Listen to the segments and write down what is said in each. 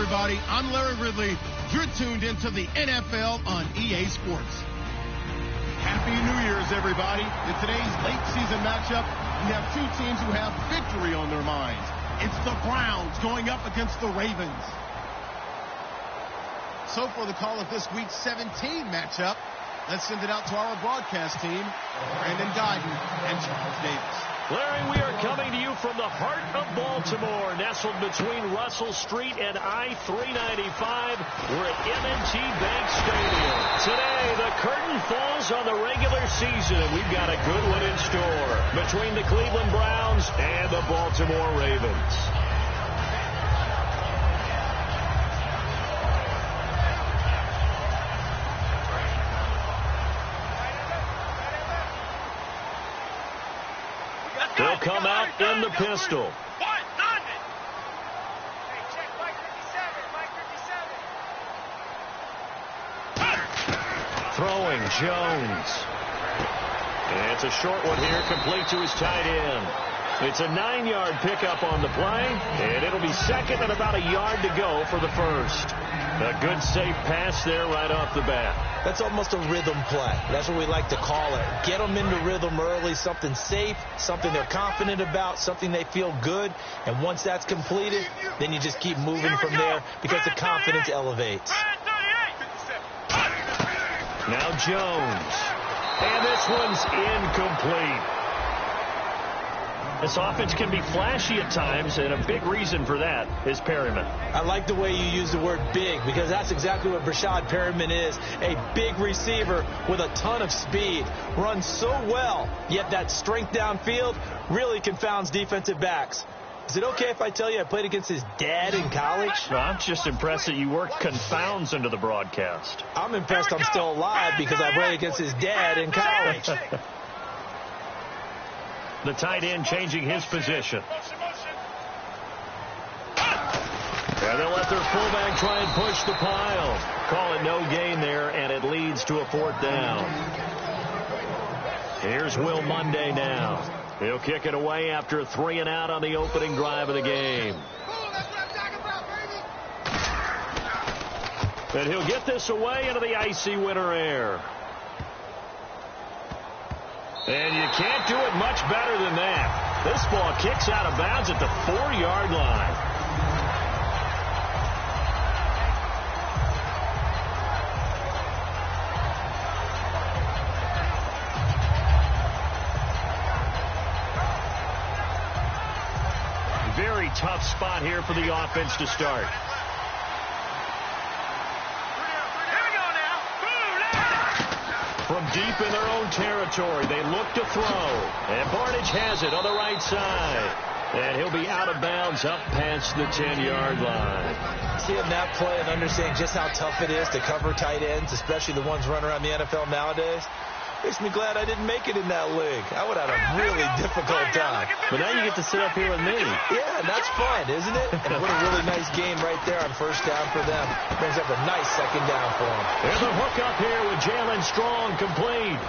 everybody. I'm Larry Ridley. You're tuned into the NFL on EA Sports. Happy New Year's, everybody. In today's late season matchup, we have two teams who have victory on their minds. It's the Browns going up against the Ravens. So for the call of this week's 17 matchup, let's send it out to our broadcast team, Brandon Guyton and Charles Davis. Larry, we are coming to you from the heart of Baltimore, nestled between Russell Street and I-395. We're at M&T Bank Stadium. Today, the curtain falls on the regular season, and we've got a good one in store between the Cleveland Browns and the Baltimore Ravens. He'll come out in the pistol. Throwing Jones. And it's a short one here, complete to his tight end. It's a 9-yard pickup on the play, and it'll be second and about a yard to go for the first. A good safe pass there right off the bat. That's almost a rhythm play. That's what we like to call it. Get them into rhythm early, something safe, something they're confident about, something they feel good. And once that's completed, then you just keep moving from there because the confidence elevates. Now Jones. And this one's incomplete. This offense can be flashy at times, and a big reason for that is Perryman. I like the way you use the word big, because that's exactly what Brashad Perryman is. A big receiver with a ton of speed. Runs so well, yet that strength downfield really confounds defensive backs. Is it okay if I tell you I played against his dad in college? Well, I'm just impressed that you worked confounds into the broadcast. I'm impressed I'm still alive because I played against his dad in college. The tight end changing his position. And they'll let their fullback try and push the pile. Call it no gain there, and it leads to a 4th down. Here's Will Monday now. He'll kick it away after a 3-and-out on the opening drive of the game. And he'll get this away into the icy winter air. And you can't do it much better than that. This ball kicks out of bounds at the 4-yard line. Very tough spot here for the offense to start. From deep in their own territory, they look to throw. And Barnidge has it on the right side. And he'll be out of bounds up past the 10-yard line. Seeing that play and understanding just how tough it is to cover tight ends, especially the ones running around the NFL nowadays, makes me glad I didn't make it in that league. I would have had a really difficult time. But now you get to sit up here with me. Yeah, and that's fun, isn't it? And what a really nice game right there on first down for them. Brings up a nice second down for them. There's a hook up here with Jalen Strong complete.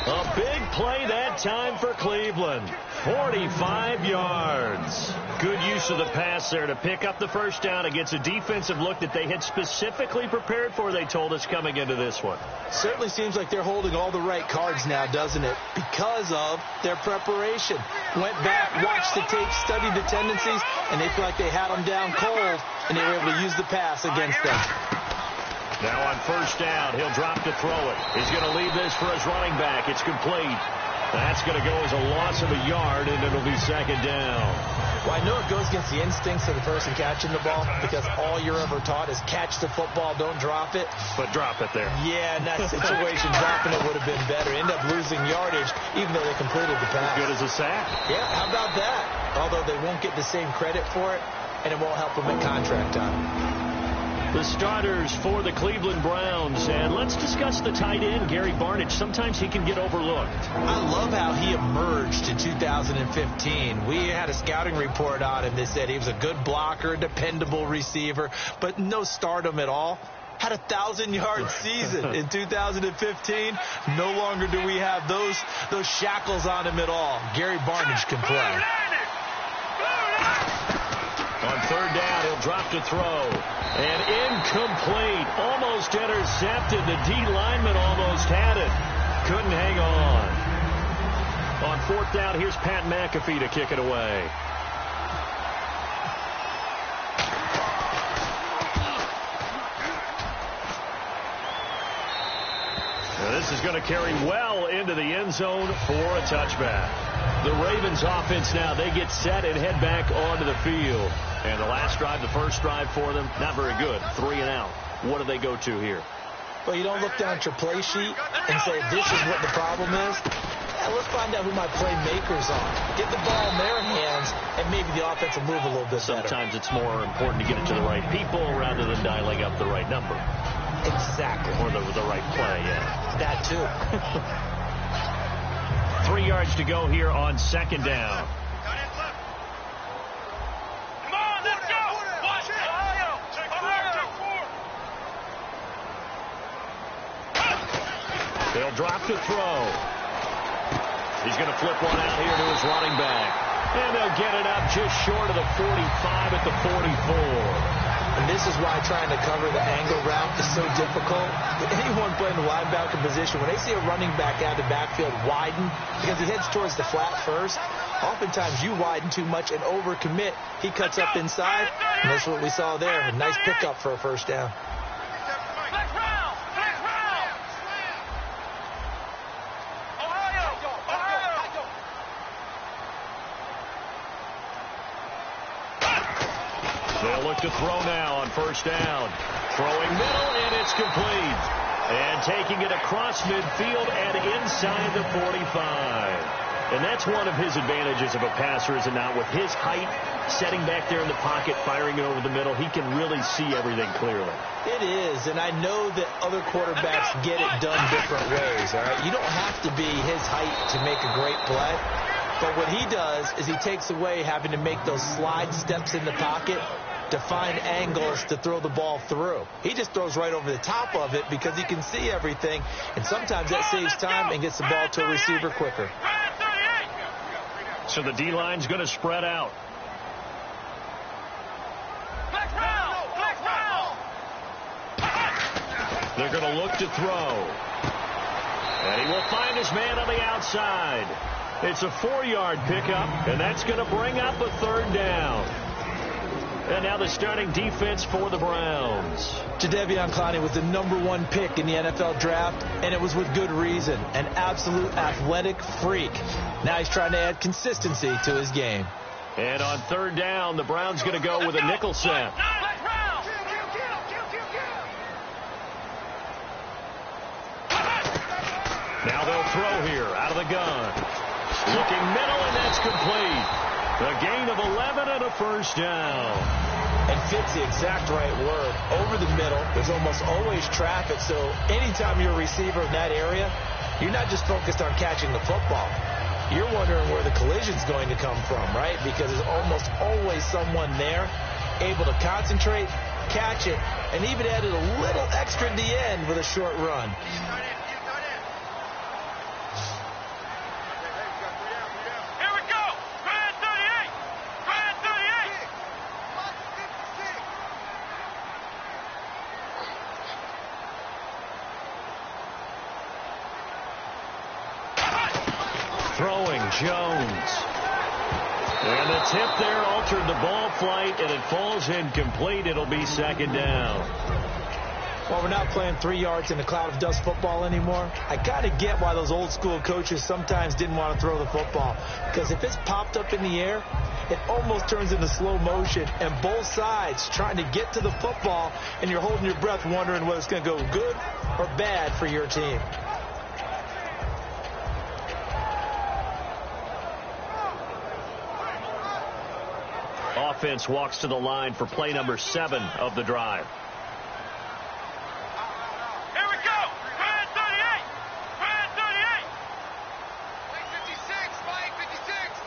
A big play that time for Cleveland. 45 yards. Good use of the pass there to pick up the first down against a defensive look that they had specifically prepared for, they told us, coming into this one. Certainly seems like they're holding all the right cards now, doesn't it? Because of their preparation. Went back, watched the tape, studied the tendencies, and they feel like they had them down cold, and they were able to use the pass against them. Now on first down, he'll drop to throw it. He's going to leave this for his running back. It's complete. That's going to go as a loss of a yard, and it'll be second down. Well, I know it goes against the instincts of the person catching the ball, because all you're ever taught is catch the football, don't drop it. But drop it there. Yeah, in that situation, dropping it would have been better. End up losing yardage, even though they completed the pass. As good as a sack. Yeah, how about that? Although they won't get the same credit for it, and it won't help them at contract time. The starters for the Cleveland Browns. And let's discuss the tight end, Gary Barnidge. Sometimes he can get overlooked. I love how he emerged in 2015. We had a scouting report on him that said he was a good blocker, dependable receiver, but no stardom at all. Had a 1,000-yard season in 2015. No longer do we have those shackles on him at all. Gary Barnidge can play. On third down, he'll drop to throw. And incomplete. Almost intercepted. The D lineman almost had it. Couldn't hang on. On fourth down, here's Pat McAfee to kick it away. Now this is going to carry well into the end zone for a touchback. The Ravens offense now, they get set and head back onto the field. And the last drive, the first drive for them, not very good. 3 and out. What do they go to here? Well, you don't look down at your play sheet and say, this is what the problem is. Yeah, let's find out who my playmakers are. Get the ball in their hands, and maybe the offense will move a little bit better. Sometimes it's more important to get it to the right people rather than dialing up the right number. Exactly. Or the right play, yeah. That too. 3 yards to go here on second down. They'll drop to throw. He's going to flip one out here to his running back. And they'll get it up just short of the 45 at the 44. And this is why trying to cover the angle route is so difficult. Anyone playing the linebacker position, when they see a running back out of the backfield widen, because he heads towards the flat first, oftentimes you widen too much and overcommit. He cuts up inside, and that's what we saw there. A nice pickup for a first down. They'll look to throw now on first down. Throwing middle, and it's complete. And taking it across midfield and inside the 45. And that's one of his advantages of a passer, is it not? With his height, setting back there in the pocket, firing it over the middle, he can really see everything clearly. It is, and I know that other quarterbacks get it done different ways, all right? You don't have to be his height to make a great play. But what he does is he takes away having to make those slide steps in the pocket to find angles to throw the ball through. He just throws right over the top of it because he can see everything, and sometimes that saves time and gets the ball to a receiver quicker. So the D-line's going to spread out. They're going to look to throw. And he will find his man on the outside. It's a 4-yard pickup, and that's going to bring up a third down. And now the starting defense for the Browns. Jadeveon Clowney was the #1 pick in the NFL draft, and it was with good reason. An absolute athletic freak. Now he's trying to add consistency to his game. And on third down, the Browns going to go with a nickel set. Now they'll throw here out of the gun. Looking middle, and that's complete. A gain of 11 and a first down. And fits the exact right word. Over the middle, there's almost always traffic, so anytime you're a receiver in that area, you're not just focused on catching the football. You're wondering where the collision's going to come from, right? Because there's almost always someone there able to concentrate, catch it, and even added a little extra at the end with a short run. Throwing Jones. And the tip there altered the ball flight, and it falls incomplete. It'll be second down. Well, we're not playing 3 yards in a cloud of dust football anymore. I kind of get why those old school coaches sometimes didn't want to throw the football. Because if it's popped up in the air, it almost turns into slow motion. And both sides trying to get to the football, and you're holding your breath wondering whether it's going to go good or bad for your team. Offense walks to the line for play number 7 of the drive. Here we go. Brand 38. Brand 38. Play 56. Play 56.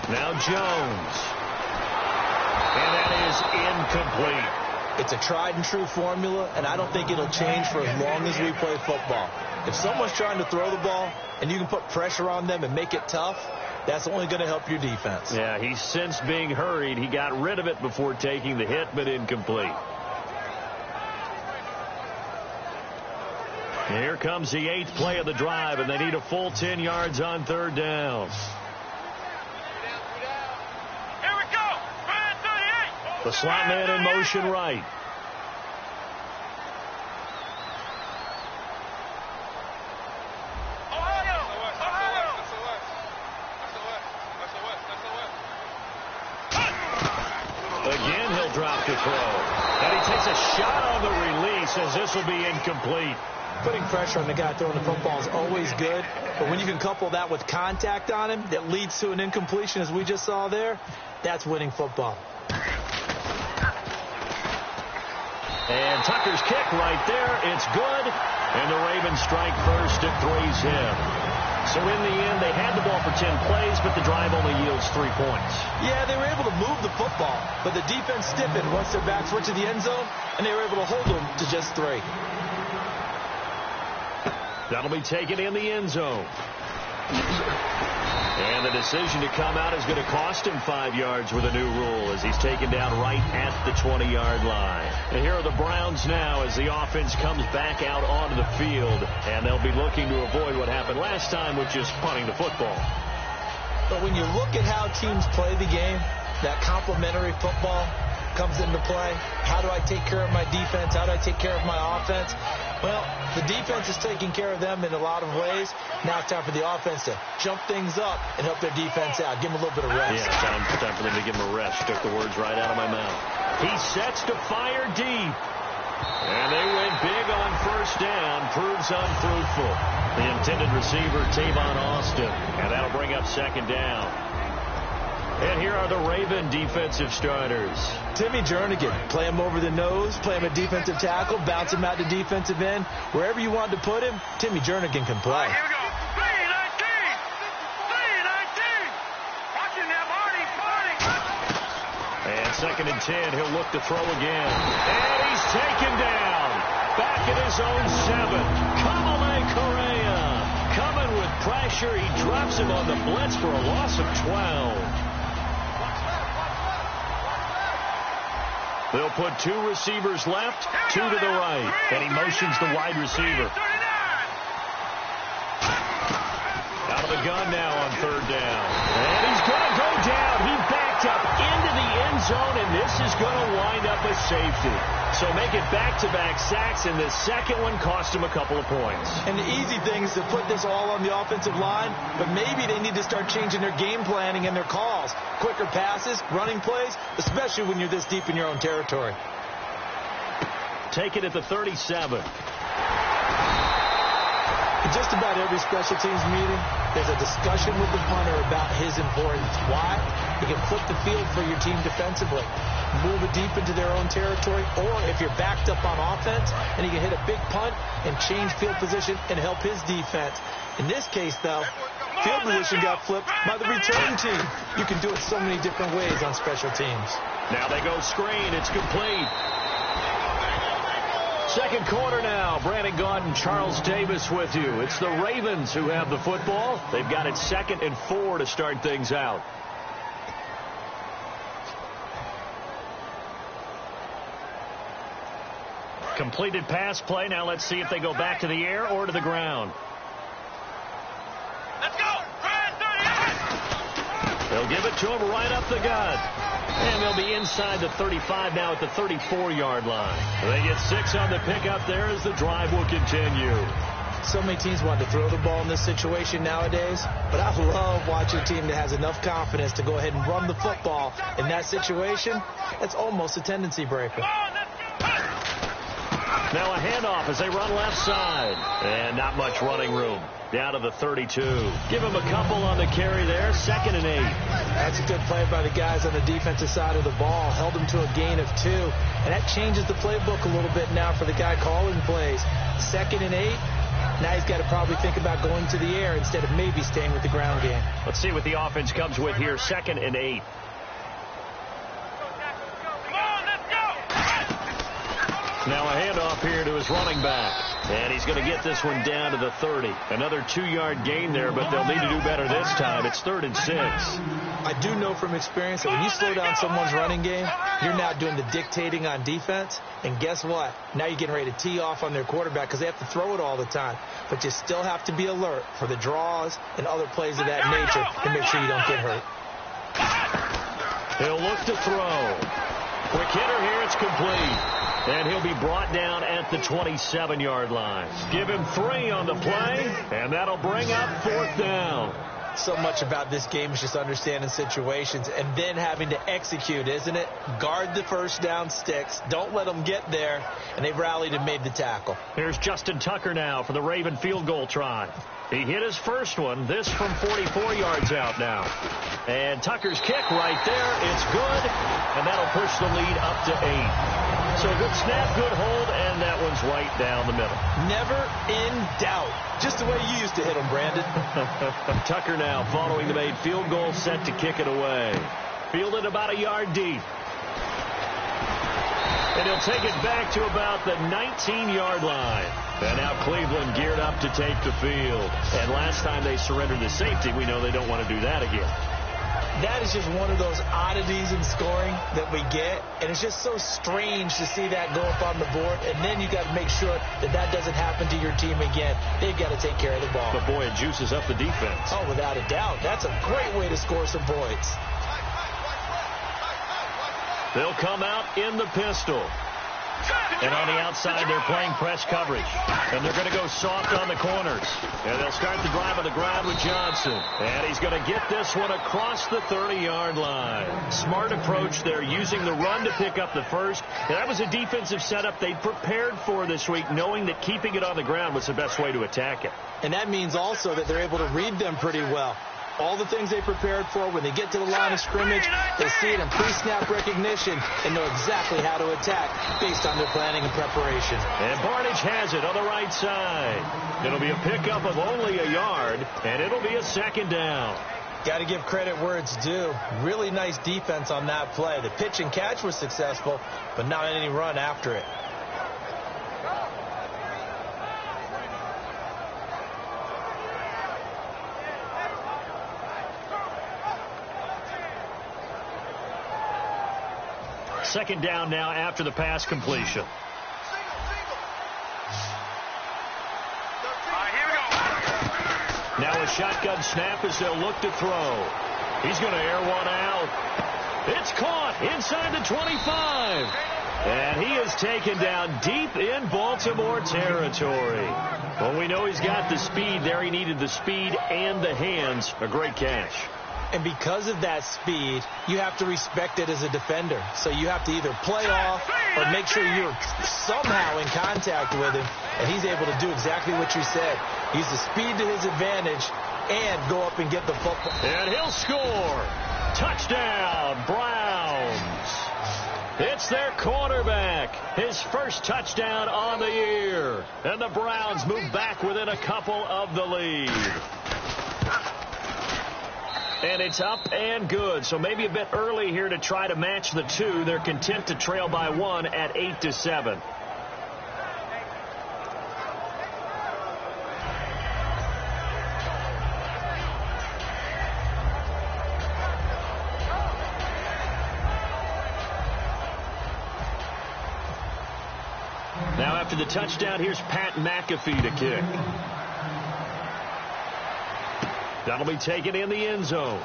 Now Jones. And that is incomplete. It's a tried and true formula, and I don't think it'll change for as long as we play football. If someone's trying to throw the ball and you can put pressure on them and make it tough, That's only going to help your defense. Yeah, he sensed being hurried. He got rid of it before taking the hit, but incomplete. Here comes the 8th play of the drive, and they need a full 10 yards on 3rd down. Here we go. Man 38. The slot man in motion right. Again, he'll drop the throw. And he takes a shot on the release as this will be incomplete. Putting pressure on the guy throwing the football is always good, but when you can couple that with contact on him that leads to an incompletion, as we just saw there, that's winning football. And Tucker's kick right there. It's good. And the Ravens strike first. It threes him. So in the end, they had the ball for 10 plays, but the drive only yields 3 points. Yeah, they were able to move the football, but the defense stiffened once their backs went to the end zone, and they were able to hold them to just 3. That'll be taken in the end zone. And the decision to come out is going to cost him 5 yards with a new rule as he's taken down right at the 20-yard line. And here are the Browns now as the offense comes back out onto the field. And they'll be looking to avoid what happened last time, which is punting the football. But when you look at how teams play the game, that complementary football comes into play. How do I take care of my defense? How do I take care of my offense? Well, the defense is taking care of them in a lot of ways. Now it's time for the offense to jump things up and help their defense out. Give them a little bit of rest. Yeah, time for them to give him a rest. Took the words right out of my mouth. He sets to fire deep. And they went big on 1st down. Proves unfruitful. The intended receiver, Tavon Austin. And that'll bring up 2nd down. And here are the Raven defensive starters. Timmy Jernigan, play him over the nose, play him at defensive tackle, bounce him out to defensive end. Wherever you want to put him, Timmy Jernigan can play. Here we go. 3-19. 3-19. Watching that Marty. And 2nd and 10, he'll look to throw again. And he's taken down. Back at his own 7. Kamale Correa coming with pressure. He drops him on the blitz for a loss of 12. They'll put 2 receivers left, 2 to the right. And he motions the wide receiver. Out of the gun now on 3rd down. And he's going to go down. He backed up into the end zone, and this is going to wind up a safety. So make it back-to-back sacks, and the second one cost him a couple of points. And the easy thing is to put this all on the offensive line, but maybe they need to start changing their game planning and their calls. Quicker passes, running plays, especially when you're this deep in your own territory. Take it at the 37. In just about every special teams meeting, there's a discussion with the punter about his importance. Why? He can flip the field for your team defensively, move it deep into their own territory, or if you're backed up on offense, and he can hit a big punt and change field position and help his defense. In this case, though, field position got flipped by the return team. You can do it so many different ways on special teams. Now they go screen. It's complete. 2nd quarter now. Brandon Gaudin, Charles Davis with you. It's the Ravens who have the football. They've got it 2nd and 4 to start things out. Completed pass play. Now let's see if they go back to the air or to the ground. Let's go. They'll give it to him right up the gut. And they'll be inside the 35 now at the 34-yard line. They get 6 on the pickup there as the drive will continue. So many teams want to throw the ball in this situation nowadays, but I love watching a team that has enough confidence to go ahead and run the football in that situation. That's almost a tendency breaker. Now a handoff as they run left side. And not much running room. Down to the 32. Give him a couple on the carry there. 2nd and 8. That's a good play by the guys on the defensive side of the ball. Held them to a gain of 2. And that changes the playbook a little bit now for the guy calling plays. 2nd and 8. Now he's got to probably think about going to the air instead of maybe staying with the ground game. Let's see what the offense comes with here. 2nd and 8. Come on, let's go. Now a handoff here to his running back. And he's going to get this one down to the 30. Another 2-yard gain there, but they'll need to do better this time. It's 3rd and 6. I do know from experience that when you slow down someone's running game, you're now doing the dictating on defense. And guess what? Now you're getting ready to tee off on their quarterback because they have to throw it all the time. But you still have to be alert for the draws and other plays of that nature to make sure you don't get hurt. He'll look to throw. Quick hitter here. It's complete. And he'll be brought down at the 27-yard line. Give him 3 on the play, and that'll bring up 4th down. So much about this game is just understanding situations and then having to execute, isn't it? Guard the first down sticks. Don't let them get there. And they've rallied and made the tackle. Here's Justin Tucker now for the Raven field goal try. He hit his first one. This from 44 yards out now. And Tucker's kick right there. It's good. And that'll push the lead up to 8. So good snap, good hold, and that one's right down the middle. Never in doubt. Just the way you used to hit them, Brandon. Tucker now following the made field goal, set to kick it away. Fielded about a yard deep. And he'll take it back to about the 19-yard line. And now Cleveland geared up to take the field. And last time they surrendered the safety, we know they don't want to do that again. That is just one of those oddities in scoring that we get. And it's just so strange to see that go up on the board. And then you got to make sure that that doesn't happen to your team again. They've got to take care of the ball. But, boy, it juices up the defense. Oh, without a doubt. That's a great way to score some points. They'll come out in the pistol. And on the outside, they're playing press coverage. And they're going to go soft on the corners. And they'll start the drive on the ground with Johnson. And he's going to get this one across the 30-yard line. Smart approach there, using the run to pick up the first. And that was a defensive setup they prepared for this week, knowing that keeping it on the ground was the best way to attack it. And that means also that they're able to read them pretty well. All the things they prepared for, when they get to the line of scrimmage, they see it in pre-snap recognition and know exactly how to attack based on their planning and preparation. And Barnage has it on the right side. It'll be a pickup of only a yard, and it'll be a 2nd down. Got to give credit where it's due. Really nice defense on that play. The pitch and catch was successful, but not any run after it. Second down now after the pass completion. Now a shotgun snap as they'll look to throw. He's going to air one out. It's caught inside the 25. And he is taken down deep in Baltimore territory. Well, we know he's got the speed there. He needed the speed and the hands. A great catch. And because of that speed, you have to respect it as a defender. So you have to either play off or make sure you're somehow in contact with him. And he's able to do exactly what you said. Use the speed to his advantage and go up and get the football. And he'll score. Touchdown, Browns. It's their quarterback. His first touchdown on the year. And the Browns move back within a couple of the lead. And it's up and good. So maybe a bit early here to try to match the 2. They're content to trail by 1 at 8-7. Now after the touchdown, here's Pat McAfee to kick. That'll be taken in the end zone.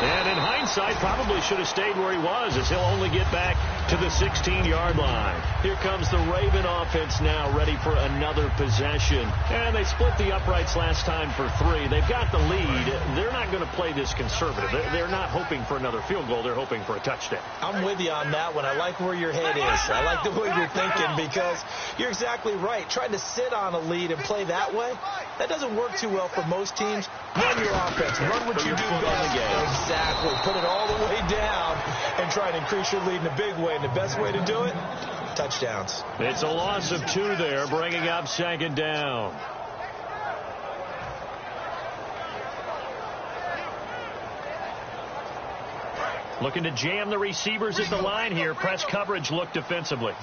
And in hindsight, probably should have stayed where he was, as he'll only get back to the 16-yard line. Here comes the Raven offense now, ready for another possession. And they split the uprights last time for 3. They've got the lead. They're not going to play this conservative. They're not hoping for another field goal. They're hoping for a touchdown. I'm with you on that one. I like where your head is. I like the way you're thinking, because you're exactly right. Trying to sit on a lead and play that way, that doesn't work too well for most teams. Run your offense. Run what you do best. Exactly. Put it all the way down and try to increase your lead in a big way. And the best way to do it, touchdowns. It's a loss of 2 there, bringing up 2nd down. Looking to jam the receivers at the line here. Press coverage look defensively.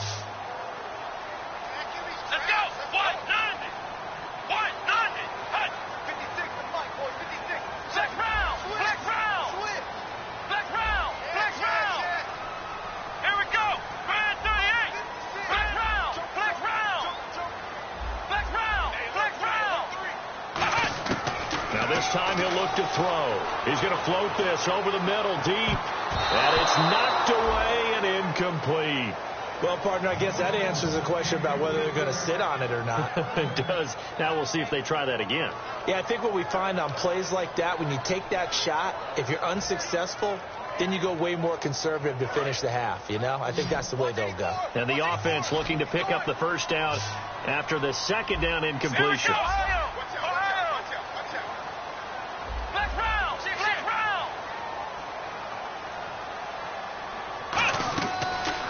time, he'll look to throw. He's going to float this over the middle, deep. And it's knocked away and incomplete. Well, partner, I guess that answers the question about whether they're going to sit on it or not. It does. Now we'll see if they try that again. Yeah, I think what we find on plays like that, when you take that shot, if you're unsuccessful, then you go way more conservative to finish the half, you know? I think that's the way they'll go. And the offense looking to pick up the first down after the second down incompletion.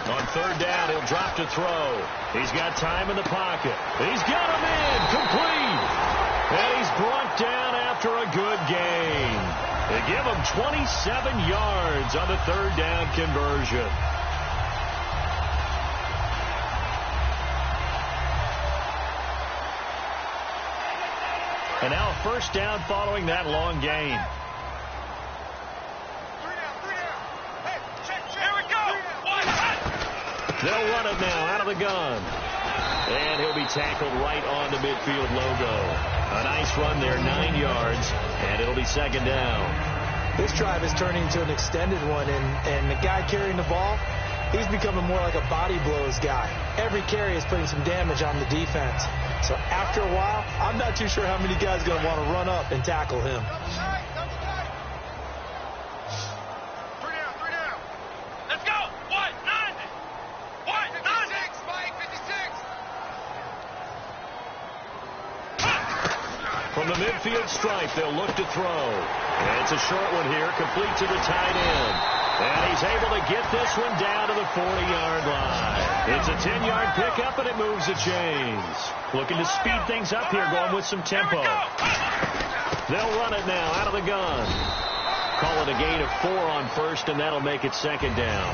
On third down, he'll drop to throw. He's got time in the pocket. He's got him in, complete. And he's brought down after a good gain. They give him 27 yards on the third down conversion. And now a first down following that long gain. They'll run it now out of the gun. And he'll be tackled right on the midfield logo. A nice run there, 9 yards, and it'll be second down. This drive is turning into an extended one, and the guy carrying the ball, he's becoming more like a body blows guy. Every carry is putting some damage on the defense. So after a while, I'm not too sure how many guys are going to want to run up and tackle him. From the midfield stripe, they'll look to throw. And it's a short one here, complete to the tight end. And he's able to get this one down to the 40-yard line. It's a 10-yard pickup, and it moves the chains. Looking to speed things up here, going with some tempo. They'll run it now out of the gun. Call it a gain of 4 on first, and that'll make it second down.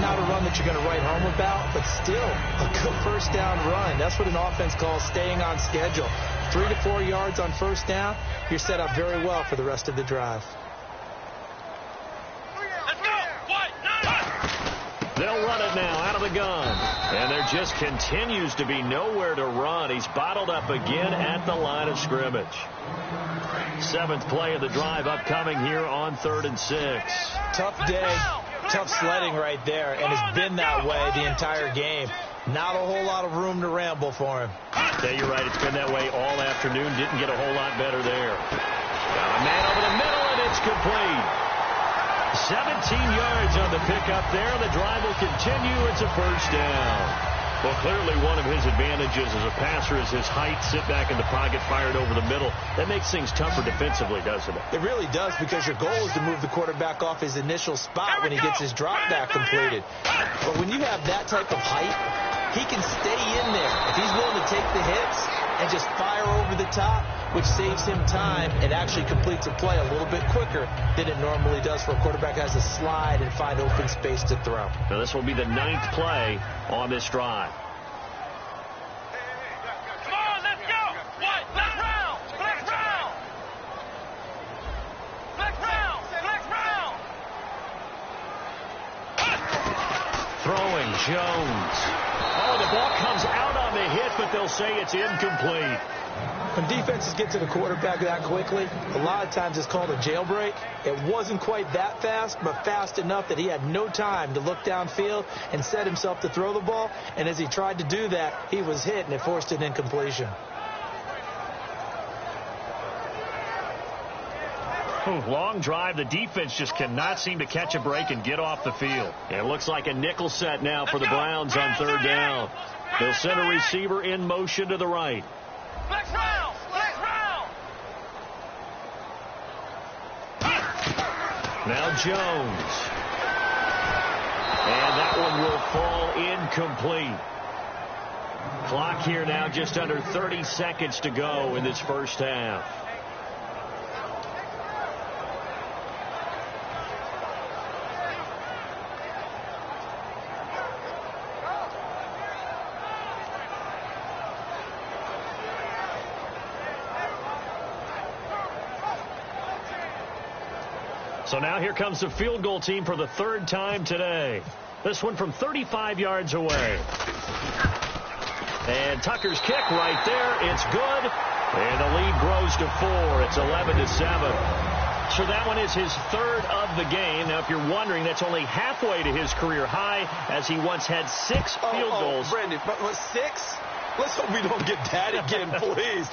Not a run that you're going to write home about, but still a good first down run. That's what an offense calls staying on schedule. 3 to 4 yards on first down, you're set up very well for the rest of the drive. They'll run it now out of the gun. And there just continues to be nowhere to run. He's bottled up again at the line of scrimmage. 7th play of the drive upcoming here on 3rd and 6. Tough day, tough sledding right there, and it's been that way the entire game. Not a whole lot of room to ramble for him. Yeah, you're right. It's been that way all afternoon. Didn't get a whole lot better there. Got a man over the middle, and it's complete. 17 yards on the pickup there. The drive will continue. It's a first down. Well, clearly one of his advantages as a passer is his height. Sit back in the pocket, fired over the middle. That makes things tougher defensively, doesn't it? It really does, because your goal is to move the quarterback off his initial spot when he gets his drop back completed. But when you have that type of height, he can stay in there. If he's willing to take the hits and just fire over the top, which saves him time and actually completes a play a little bit quicker than it normally does for a quarterback who has to slide and find open space to throw. Now this will be the 9th play on this drive. Come on, let's go! What? Black round! Black round! Black round! Black round! Throwing Jones. Oh, the ball comes out on the hit, but they'll say it's incomplete. When defenses get to the quarterback that quickly, a lot of times it's called a jailbreak. It wasn't quite that fast, but fast enough that he had no time to look downfield and set himself to throw the ball. And as he tried to do that, he was hit, and it forced an incompletion. Long drive. The defense just cannot seem to catch a break and get off the field. It looks like a nickel set now for the Browns on 3rd down. They'll send a receiver in motion to the right. Black round! Black round! Now Jones. And that one will fall incomplete. Clock here now just under 30 seconds to go in this first half. So now here comes the field goal team for the 3rd time today. This one from 35 yards away. And Tucker's kick right there. It's good. And the lead grows to 4. It's 11-7. So that one is his third of the game. Now, if you're wondering, that's only halfway to his career high, as he once had 6 field goals. Brandon, but 6? Let's hope we don't get that again, please.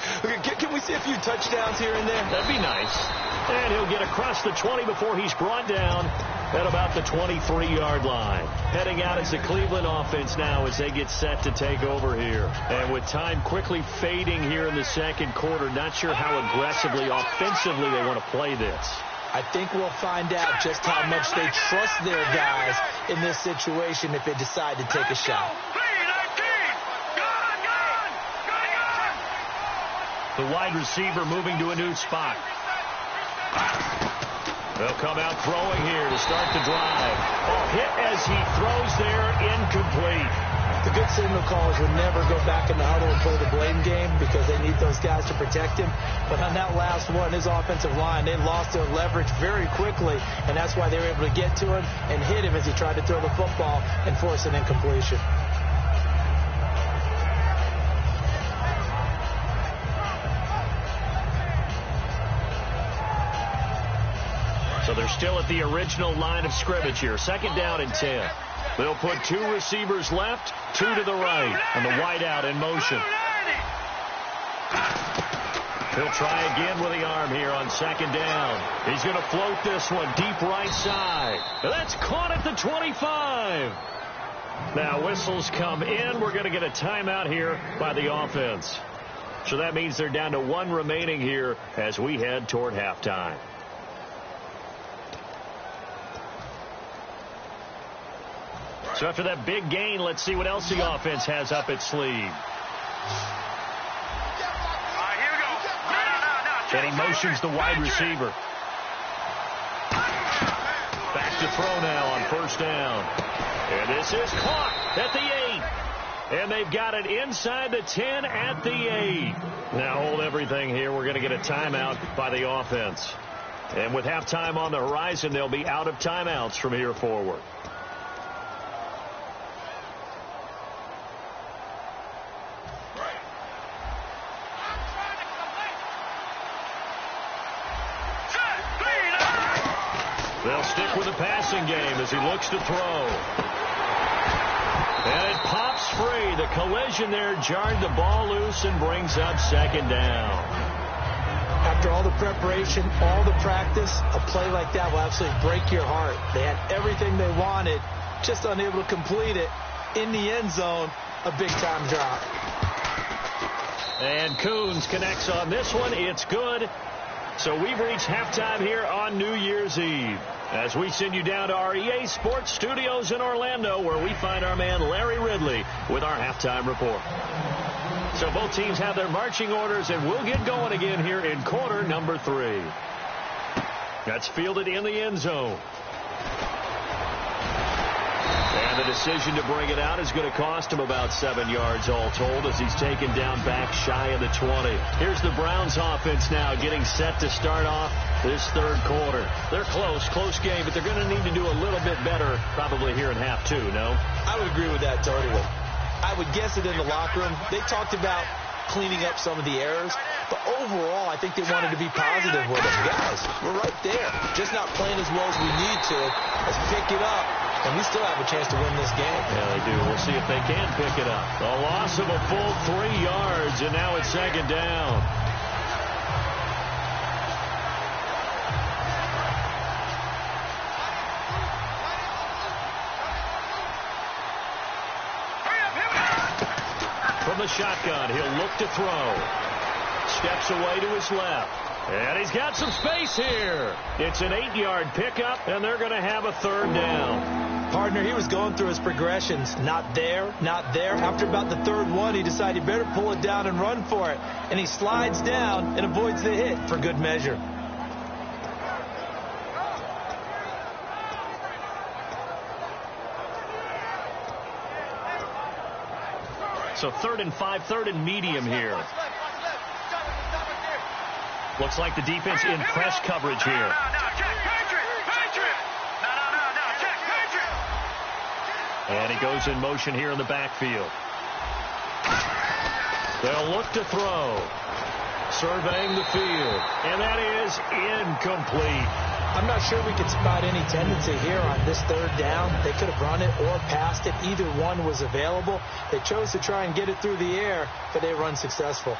Can we see a few touchdowns here and there? That'd be nice. And he'll get across the 20 before he's brought down at about the 23-yard line. Heading out is the Cleveland offense now as they get set to take over here. And with time quickly fading here in the second quarter, not sure how aggressively, offensively they want to play this. I think we'll find out just how much they trust their guys in this situation if they decide to take a shot. The wide receiver moving to a new spot. They'll come out throwing here to start the drive. Oh, hit as he throws there, incomplete. The good signal callers would never go back in the huddle and play the blame game because they need those guys to protect him. But on that last one, his offensive line, they lost their leverage very quickly, and that's why they were able to get to him and hit him as he tried to throw the football and force an incompletion. So they're still at the original line of scrimmage here. Second down and 10. They'll put 2 receivers left, 2 to the right, and the wideout in motion. He'll try again with the arm here on second down. He's going to float this one deep right side. That's caught at the 25. Now whistles come in. We're going to get a timeout here by the offense. So that means they're down to 1 remaining here as we head toward halftime. So after that big gain, let's see what else the offense has up its sleeve. And he motions the wide receiver. Back to throw now on first down. And this is caught at the 8. And they've got it inside the 10 at the 8. Now hold everything here. We're going to get a timeout by the offense. And with halftime on the horizon, they'll be out of timeouts from here forward. They'll stick with the passing game as he looks to throw. And it pops free. The collision there jarred the ball loose and brings up second down. After all the preparation, all the practice, a play like that will absolutely break your heart. They had everything they wanted, just unable to complete it. In the end zone, a big-time drop. And Coons connects on this one. It's good. So we've reached halftime here on New Year's Eve as we send you down to our EA Sports Studios in Orlando, where we find our man Larry Ridley with our halftime report. So both teams have their marching orders, and we'll get going again here in quarter number 3. That's fielded in the end zone. And the decision to bring it out is going to cost him about 7 yards all told as he's taken down back shy of the 20. Here's the Browns offense now getting set to start off this third quarter. They're close game, but they're going to need to do a little bit better probably here in half 2, no? I would agree with that totally. I would guess it in the locker room. They talked about cleaning up some of the errors, but overall I think they wanted to be positive with them. Guys, we're right there. Just not playing as well as we need to. Let's pick it up. And we still have a chance to win this game. Yeah, they do. We'll see if they can pick it up. A loss of a full 3 yards, and now it's second down. From the shotgun, he'll look to throw. Steps away to his left. And he's got some space here. It's an 8-yard pickup, and they're going to have a third down. Partner, he was going through his progressions. Not there, not there. After about the third one, he decided he better pull it down and run for it. And he slides down and avoids the hit for good measure. So 3rd and 5, 3rd and medium here. Looks like the defense in press coverage here. And he goes in motion here in the backfield. They'll look to throw. surveying the field, and that is incomplete. I'm not sure we could spot any tendency here on this third down. They could have run it or passed it. Either one was available. They chose to try and get it through the air, but they were unsuccessful.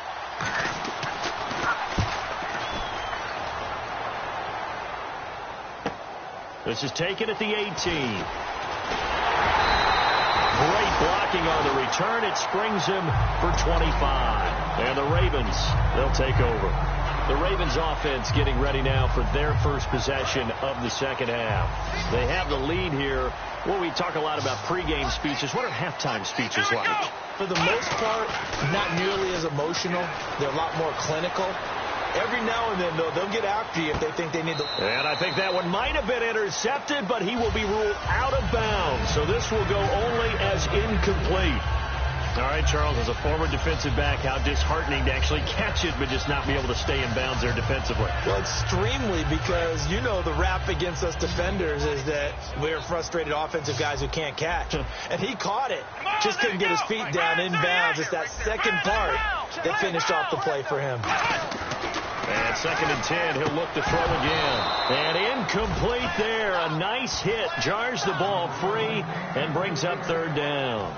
This is taken at the 18. Great blocking on the return. It springs him for 25. And the Ravens, they'll take over. The Ravens offense getting ready now for their first possession of the second half. They have the lead here. Well, we talk a lot about pregame speeches. What are halftime speeches like? For the most part, not nearly as emotional. They're a lot more clinical. Every now and then, though, they'll get after you if they think they need to. And I think that one might have been intercepted, but he will be ruled out of bounds. So this will go only as incomplete. All right, Charles, as a former defensive back, how disheartening to actually catch it, but just not be able to stay in bounds there defensively. Well, extremely, because, you know, the rap against us defenders is that we're frustrated offensive guys who can't catch. And he caught it. Just couldn't get his feet down in bounds. It's that second part that finished off the play for him. And 2nd and 10, he'll look to throw again. And incomplete there. A nice hit. Jars the ball free and brings up 3rd down.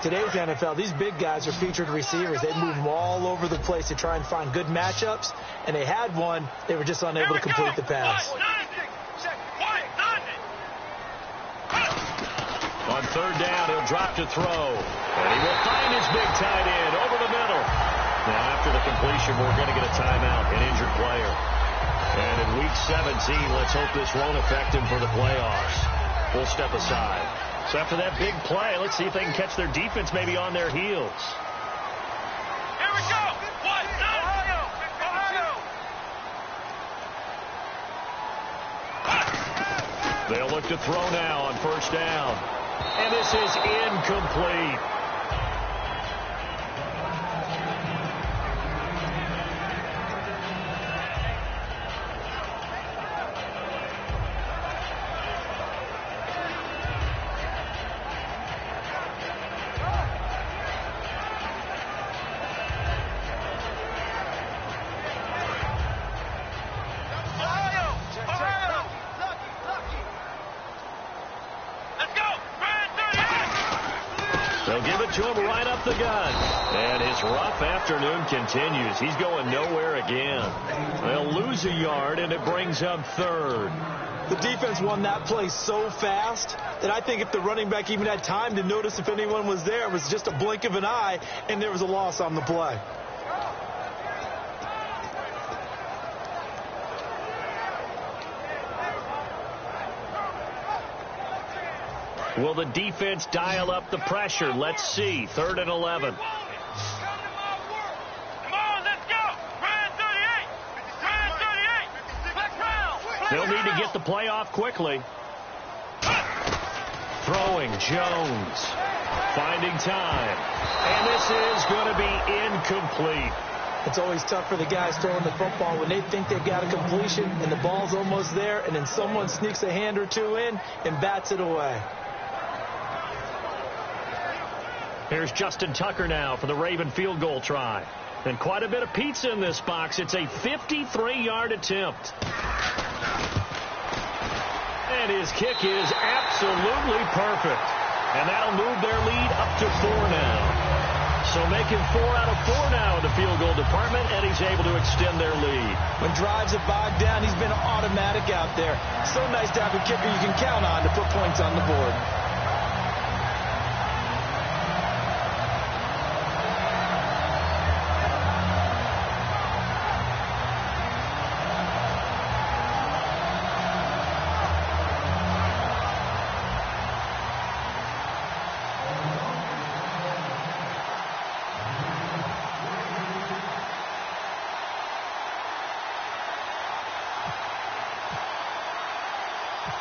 Today's NFL, these big guys are featured receivers. They move them all over the place to try and find good matchups. And they had one. They were just unable to complete the pass. On 3rd down, he'll drop to throw. And he will find his big tight end over the middle. Now, after the completion, we're going to get a timeout, an injured player. And in Week 17, let's hope this won't affect him for the playoffs. We'll step aside. So after that big play, let's see if they can catch their defense maybe on their heels. Here we go. Ohio. They'll look to throw now on 1st down. And this is incomplete. They'll give it to him right up the gut. And his rough afternoon continues. He's going nowhere again. They'll lose a yard, and it brings up 3rd. The defense won that play so fast that I think if the running back even had time to notice if anyone was there, it was just a blink of an eye, and there was a loss on the play. Will the defense dial up the pressure? Let's see. 3rd and 11. Come on, let's go. Brand 38. Brand 38. They'll need to get the play off quickly. Throwing Jones. Finding time. And this is going to be incomplete. It's always tough for the guys throwing the football when they think they've got a completion and the ball's almost there, and then someone sneaks a hand or two in and bats it away. Here's Justin Tucker now for the Raven field goal try. And quite a bit of pizza in this box. It's a 53-yard attempt. And his kick is absolutely perfect. And that'll move their lead up to 4 now. So making 4 out of 4 now in the field goal department, and he's able to extend their lead. When drives are bogged down, he's been automatic out there. So nice to have a kicker you can count on to put points on the board.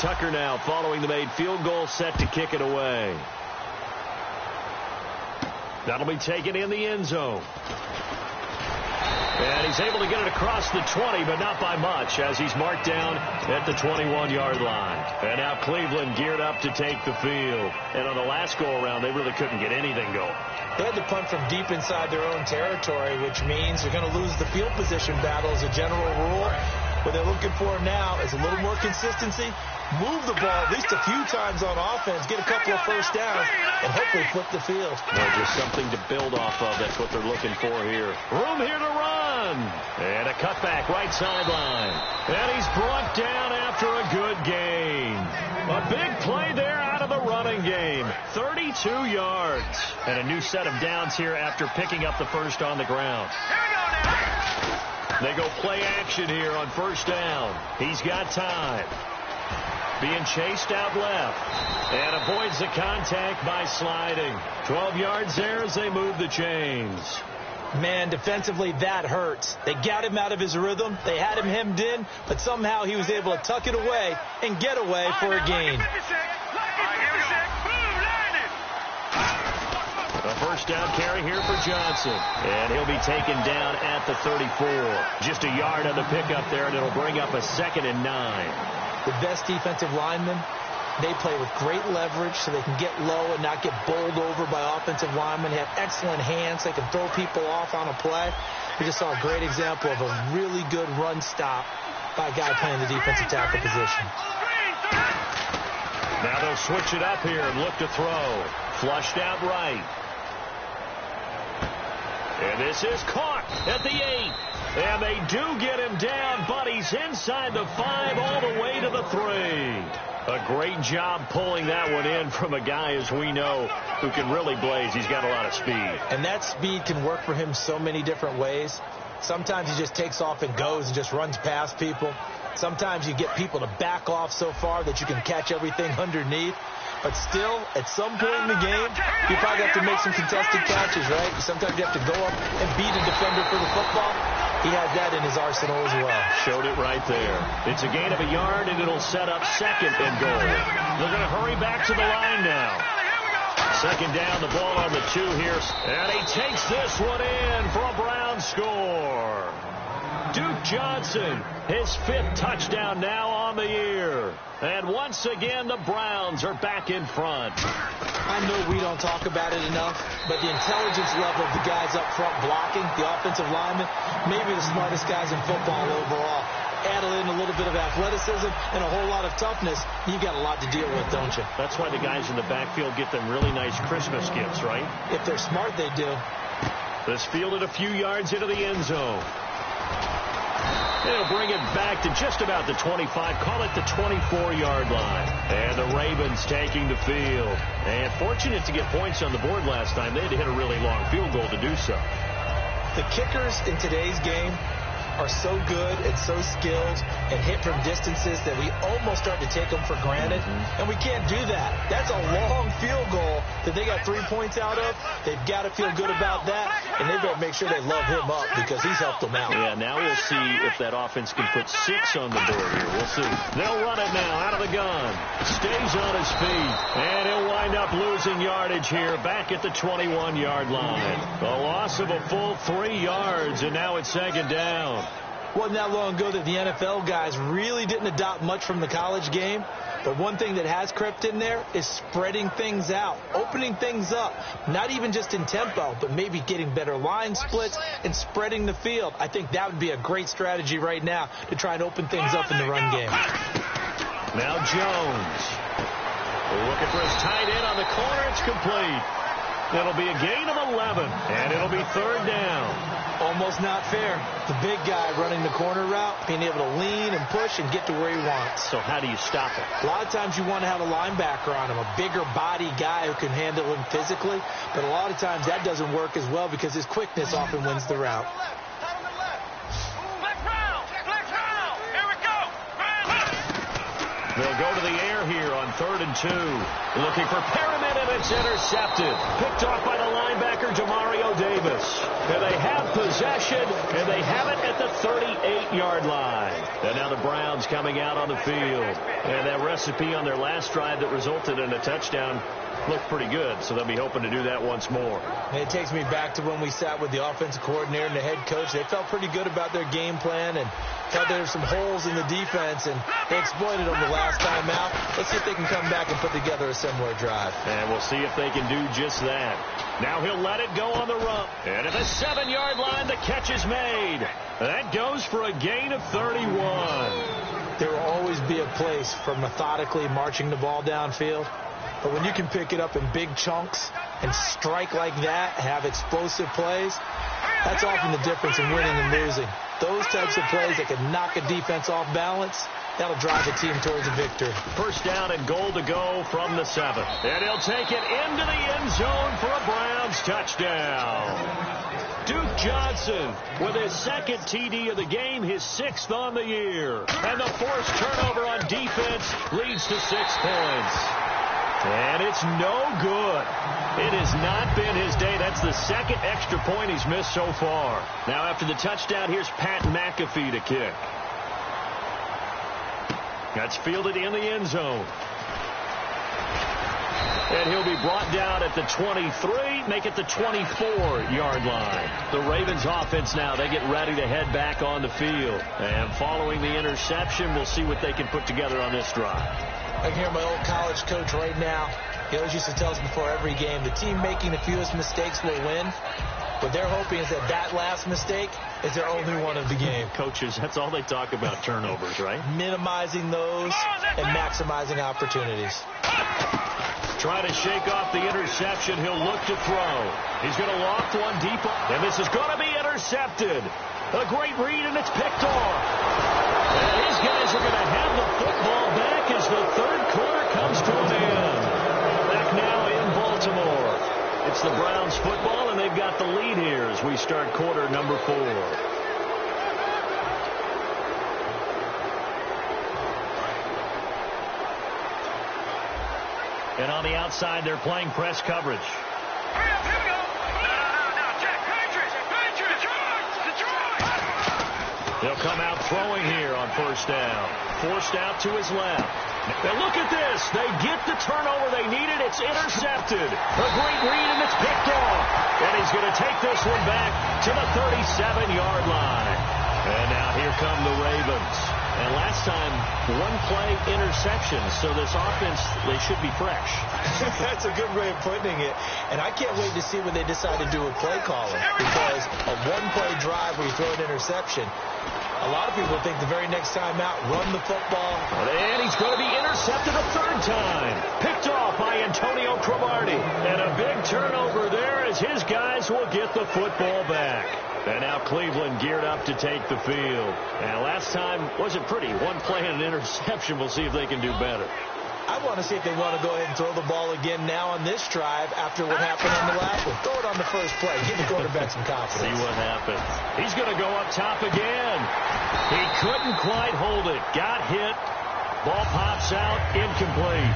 Tucker now following the made field goal, set to kick it away. That'll be taken in the end zone. And he's able to get it across the 20, but not by much, as he's marked down at the 21-yard line. And now Cleveland geared up to take the field. And on the last go-around, they really couldn't get anything going. They had to punt from deep inside their own territory, which means they're going to lose the field position battle as a general rule. What they're looking for now is a little more consistency, move the ball at least a few times on offense, get a couple of first downs, and hopefully flip the field. Well, just something to build off of. That's what they're looking for here. Room here to run. And a cutback right sideline. And he's brought down after a good gain. A big play there out of the running game. 32 yards. And a new set of downs here after picking up the first on the ground. They go play action here on first down. He's got time. Being chased out left. And avoids the contact by sliding. 12 yards there as they move the chains. Man, defensively, that hurts. They got him out of his rhythm. They had him hemmed in, but somehow he was able to tuck it away and get away for a gain. A first down carry here for Johnson. And he'll be taken down at the 34. Just a yard on the pickup there, and it'll bring up a 2nd and 9. The best defensive linemen, they play with great leverage so they can get low and not get bowled over by offensive linemen. They have excellent hands. They can throw people off on a play. We just saw a great example of a really good run stop by a guy playing the defensive tackle position. Now they'll switch it up here and look to throw. Flushed out right. And this is caught at the 8. And they do get him down, but he's inside the 5 all the way to the 3. A great job pulling that one in from a guy, as we know, who can really blaze. He's got a lot of speed. And that speed can work for him so many different ways. Sometimes he just takes off and goes and just runs past people. Sometimes you get people to back off so far that you can catch everything underneath. But still, at some point in the game, you probably have to make some contested catches, right? Sometimes you have to go up and beat a defender for the football. He has that in his arsenal as well. Showed it right there. It's a gain of a yard, and it'll set up 2nd and goal. They're going to hurry back to the line now. 2nd down, the ball on the 2 here. And he takes this one in for a Brown score. Duke Johnson, his 5th touchdown now on the year. And once again, the Browns are back in front. I know we don't talk about it enough, but the intelligence level of the guys up front blocking, the offensive linemen, maybe the smartest guys in football overall. Add in a little bit of athleticism and a whole lot of toughness, you got a lot to deal with, don't you? That's why the guys in the backfield get them really nice Christmas gifts, right? If they're smart, they do. This fielded a few yards into the end zone. They'll bring it back to just about the 25, call it the 24-yard line. And the Ravens taking the field. And fortunate to get points on the board last time. They had to hit a really long field goal to do so. The kickers in today's game are so good and so skilled and hit from distances that we almost start to take them for granted. And we can't do that. That's a long field goal that they got 3 points out of. They've got to feel good about that, and they better make sure they love him up because he's helped them out. Yeah, now we'll see if that offense can put 6 on the board here. We'll see. They'll run it now out of the gun. Stays on his feet, and he'll wind up losing yardage here back at the 21-yard line. A loss of a full 3 yards, and now it's 2nd down. Wasn't that long ago that the NFL guys really didn't adopt much from the college game. But one thing that has crept in there is spreading things out, opening things up, not even just in tempo, but maybe getting better line splits and spreading the field. I think that would be a great strategy right now to try and open things up in the run game. Now Jones. Looking for his tight end on the corner. It's complete. It'll be a gain of 11, and it'll be 3rd down. Almost not fair. The big guy running the corner route, being able to lean and push and get to where he wants. So how do you stop it? A lot of times you want to have a linebacker on him, a bigger body guy who can handle him physically. But a lot of times that doesn't work as well because his quickness often wins the route. They'll go to the air air here on 3rd and 2. Looking for Perriman, and it's intercepted. Picked off by the linebacker, Demario Davis. And they have possession, and they have it at the 38-yard line. And now the Browns coming out on the field. And that recipe on their last drive that resulted in a touchdown looked pretty good, so they'll be hoping to do that once more. And it takes me back to when we sat with the offensive coordinator and the head coach. They felt pretty good about their game plan and thought there were some holes in the defense, and they exploited them the last time out. Let's see if they can come back and put together a similar drive. And we'll see if they can do just that. Now he'll let it go on the run. And at the 7-yard line, the catch is made. That goes for a gain of 31. There will always be a place for methodically marching the ball downfield. But when you can pick it up in big chunks and strike like that, have explosive plays, that's often the difference in winning and losing. Those types of plays that can knock a defense off balance, that'll drive the team towards a victory. First down and goal to go from the 7. And he'll take it into the end zone for a Browns touchdown. Duke Johnson with his second TD of the game, his 6th on the year. And the forced turnover on defense leads to 6 points. And it's no good. It has not been his day. That's the second extra point he's missed so far. Now after the touchdown, here's Pat McAfee to kick. That's fielded in the end zone. And he'll be brought down at the 23, make it the 24-yard line. The Ravens offense now, they get ready to head back on the field. And following the interception, we'll see what they can put together on this drive. I can hear my old college coach right now. He always used to tell us before every game, the team making the fewest mistakes will win. What they're hoping is that last mistake is their only one of the game. Coaches, that's all they talk about, turnovers, right? Minimizing those and maximizing opportunities. Try to shake off the interception. He'll look to throw. He's going to loft one deep, and this is going to be intercepted. A great read, and it's picked off. And these guys are going to have the football back as the third quarter comes to an end. Back now in Baltimore. It's the Browns football, and they've got the lead here as we start quarter number 4. And on the outside, they're playing press coverage. Hurry up, here we go. No, Jack, Patriots. They'll come out throwing here on first down. Forced out to his left. Now look at this. They get the turnover they needed. It's intercepted. A great read, and it's picked off. And he's going to take this one back to the 37-yard line. And now here come the Ravens. And last time, one-play interception. So this offense, they should be fresh. That's a good way of putting it. And I can't wait to see when they decide to do a play calling. Because a one-play drive where you throw an interception, a lot of people think the very next time out, run the football. And he's going to be intercepted a third time. Picked off by Antonio Cromartie. And a big turnover there as his guys will get the football back. And now Cleveland geared up to take the field. And last time wasn't pretty. One play and an interception. We'll see if they can do better. I want to see if they want to go ahead and throw the ball again now on this drive after what happened on the last one. Throw it on the first play. Give the quarterback some confidence. See what happens. He's going to go up top again. He couldn't quite hold it. Got hit. Ball pops out. Incomplete.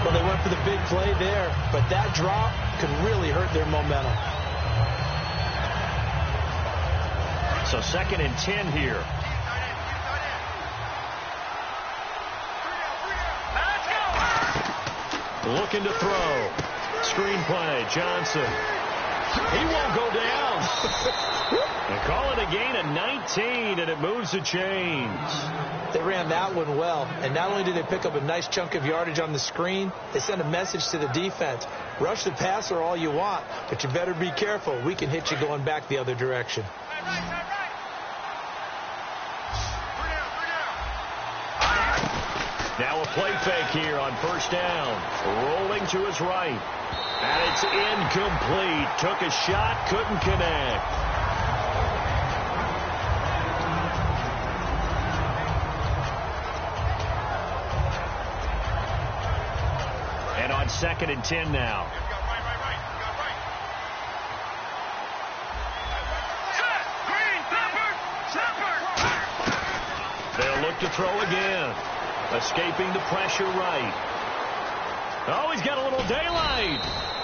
Well, they went for the big play there, but that drop could really hurt their momentum. So 2nd and 10 here. Looking to throw. Screenplay. Johnson. He won't go down. They call it a gain of 19, and it moves the chains. They ran that one well, and not only did they pick up a nice chunk of yardage on the screen, they sent a message to the defense. Rush the passer all you want, but you better be careful. We can hit you going back the other direction. Now a play fake here on first down. Rolling to his right. And it's incomplete. Took a shot, couldn't connect. And on 2nd and 10 now. They'll look to throw again. Escaping the pressure right. Oh, he's got a little daylight.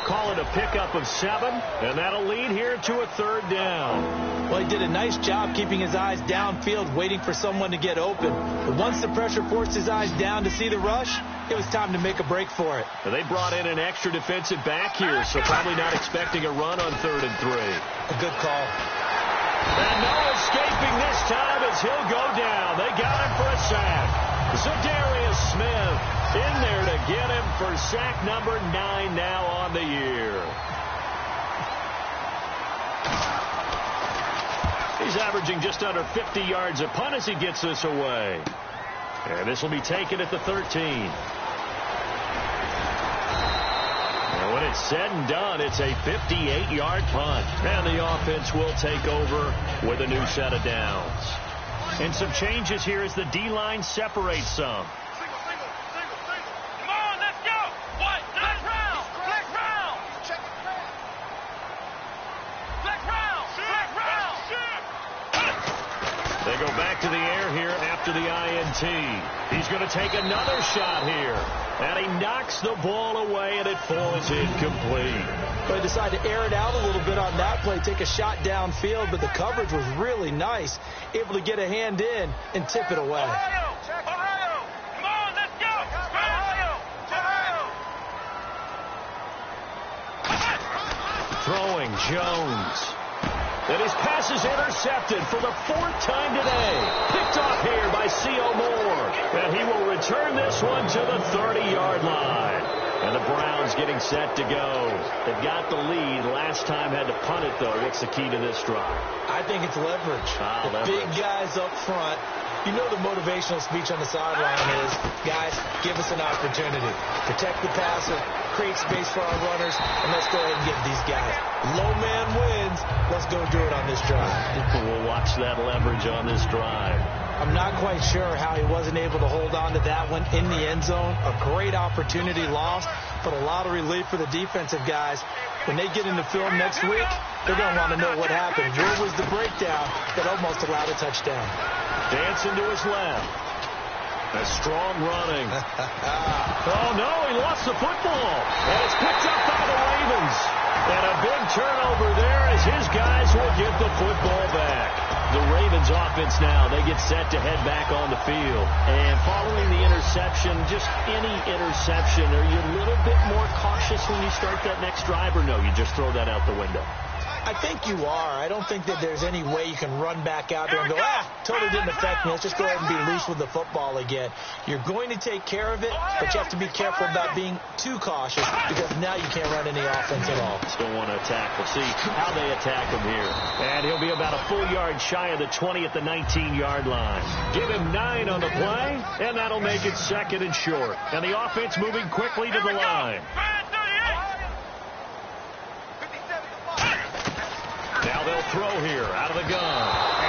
Call it a pickup of 7, and that'll lead here to a 3rd down. Well, he did a nice job keeping his eyes downfield, waiting for someone to get open. But once the pressure forced his eyes down to see the rush, it was time to make a break for it. Now, they brought in an extra defensive back here, so probably not expecting a run on 3rd and 3. A good call. And no escaping this time as he'll go down. They got him for a sack. CjtheRealist's in there to get him for sack number 9 now on the year. He's averaging just under 50 yards a punt as he gets this away. And this will be taken at the 13. And when it's said and done, it's a 58-yard punt. And the offense will take over with a new set of downs. And some changes here as the D-line separates some. Come on, let's go. What? Black round. Black round. Check it. Black round. Black round. They go back to the air here after the INT. He's going to take another shot here. And he knocks the ball away, and it falls incomplete. But I decided to air it out a little bit on that play, take a shot downfield, but the coverage was really nice. Able to get a hand in and tip it away. Ohio. Ohio. Come on, let's go. Ohio. Ohio. Throwing Jones. And his pass is intercepted for the 4th time today. Picked off here by C.O. Moore. And he will return this one to the 30-yard line. And the Browns getting set to go. They've got the lead. Last time had to punt it, though. What's the key to this drive? I think it's leverage. Leverage. Big guys up front. You know the motivational speech on the sideline is, guys, give us an opportunity. Protect the passer, create space for our runners, and let's go ahead and get these guys. Low man wins. Let's go do it on this drive. We'll watch that leverage on this drive. I'm not quite sure how he wasn't able to hold on to that one in the end zone. A great opportunity lost, but a lot of relief for the defensive guys. When they get into film next week, they're going to want to know what happened. Where was the breakdown that almost allowed a touchdown? Dancing to his left. A strong running. Oh, no, he lost the football. And it's picked up by the Ravens. And a big turnover there as his guys will get the football back. The Ravens offense now, they get set to head back on the field. And following the interception, just any interception, are you a little bit more cautious when you start that next drive, or no, you just throw that out the window? I think you are. I don't think that there's any way you can run back out there and go, totally didn't affect me. Let's just go ahead and be loose with the football again. You're going to take care of it, but you have to be careful about being too cautious because now you can't run any offense at all. Still want to attack. We'll see how they attack him here. And he'll be about a full yard shy of the 20 at the 19-yard line. Give him 9 on the play, and that'll make it 2nd and short. And the offense moving quickly to the line. Now they'll throw here out of the gun.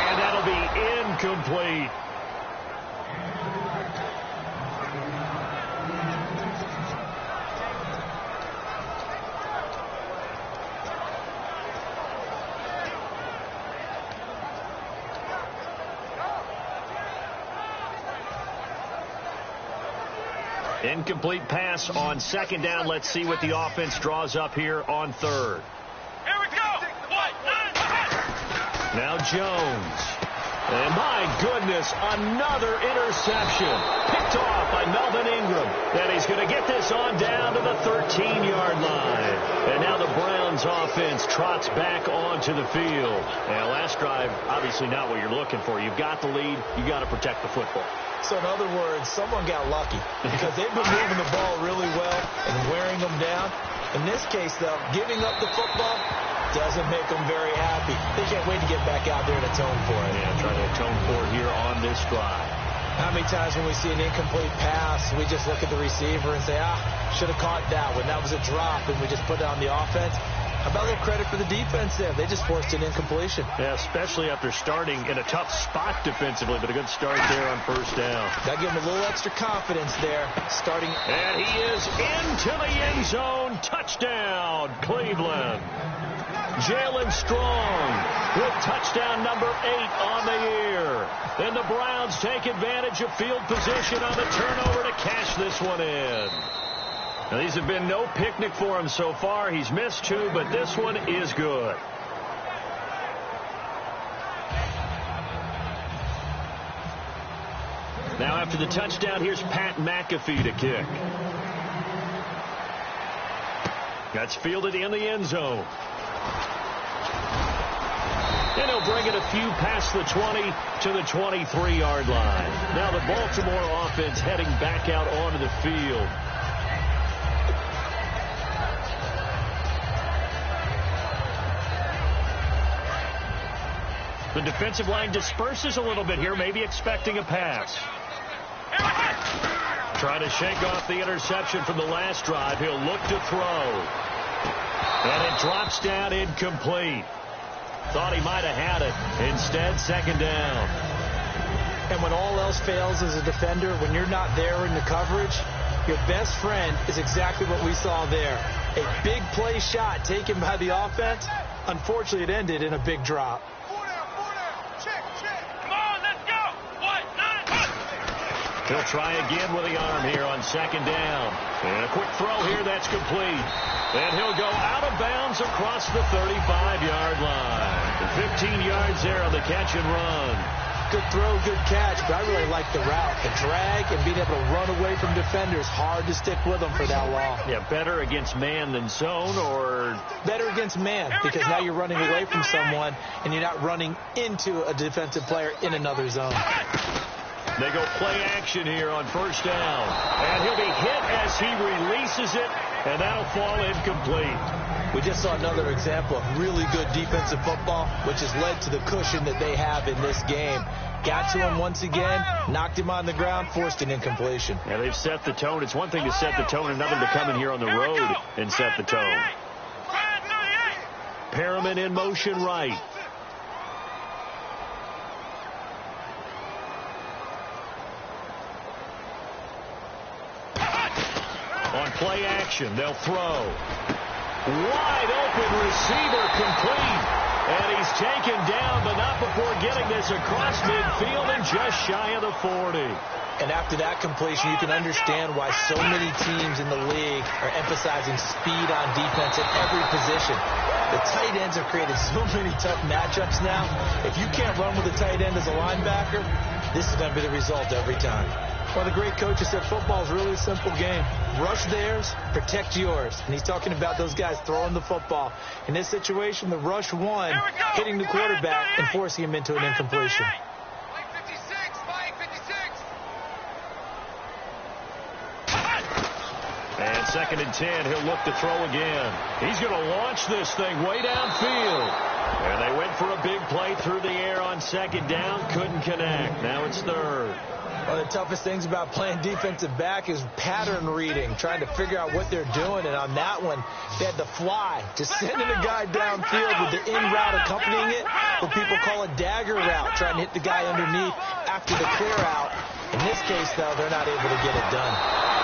And that'll be incomplete. Incomplete pass on 2nd down. Let's see what the offense draws up here on 3rd. Here we go. Now Jones. And my goodness, another interception. Picked off by Melvin Ingram. And he's going to get this on down to the 13-yard line. And now the Browns offense trots back onto the field. And last drive, obviously not what you're looking for. You've got the lead. You've got to protect the football. So in other words, someone got lucky because they've been moving the ball really well and wearing them down. In this case, though, giving up the football doesn't make them very happy. They can't wait to get back out there and atone for it. Yeah, trying to atone for it here on this drive. How many times when we see an incomplete pass, we just look at the receiver and say, should have caught that one. That was a drop, and we just put it on the offense. How about a little credit for the defense there? They just forced an incompletion. Yeah, especially after starting in a tough spot defensively, but a good start there on first down. Got to give him a little extra confidence there, starting. And he is into the end zone. Touchdown, Cleveland. Jalen Strong with touchdown number 8 on the year. And the Browns take advantage of field position on the turnover to cash this one in. Now, these have been no picnic for him so far. He's missed 2, but this one is good. Now, after the touchdown, here's Pat McAfee to kick. That's fielded in the end zone. And he'll bring it a few past the 20 to the 23-yard line. Now the Baltimore offense heading back out onto the field. The defensive line disperses a little bit here, maybe expecting a pass. Trying to shake off the interception from the last drive. He'll look to throw. And it drops down incomplete. Thought he might have had it. Instead, second down. And when all else fails as a defender, when you're not there in the coverage, your best friend is exactly what we saw there. A big play shot taken by the offense. Unfortunately, it ended in a big drop. He'll try again with the arm here on second down. And a quick throw here that's complete. And he'll go out of bounds across the 35-yard line. 15 yards there on the catch and run. Good throw, good catch, but I really like the route. The drag and being able to run away from defenders. Hard to stick with them for that long. Yeah, better against man than zone, or? Better against man, because now you're running away from someone and you're not running into a defensive player in another zone. They go play action here on first down. And he'll be hit as he releases it, and that'll fall incomplete. We just saw another example of really good defensive football, which has led to the cushion that they have in this game. Got to him once again, knocked him on the ground, forced an incompletion. Yeah, they've set the tone. It's one thing to set the tone, another to come in here on the road and set the tone. Perriman in motion right. On play action, they'll throw. Wide open receiver complete. And he's taken down, but not before getting this across midfield and just shy of the 40. And after that completion, you can understand why so many teams in the league are emphasizing speed on defense at every position. The tight ends have created so many tough matchups now. If you can't run with a tight end as a linebacker, this is going to be the result every time. One of the great coaches said football is really a simple game. Rush theirs, protect yours. And he's talking about those guys throwing the football. In this situation, the rush won, hitting the quarterback and forcing him into an incompletion. And 2nd and 10, he'll look to throw again. He's going to launch this thing way downfield. And they went for a big play through the air on second down. Couldn't connect. Now it's third. One of the toughest things about playing defensive back is pattern reading, trying to figure out what they're doing. And on that one, they had the fly, just sending a guy downfield with the in route accompanying it, what people call a dagger route, trying to hit the guy underneath after the clear out. In this case, though, they're not able to get it done.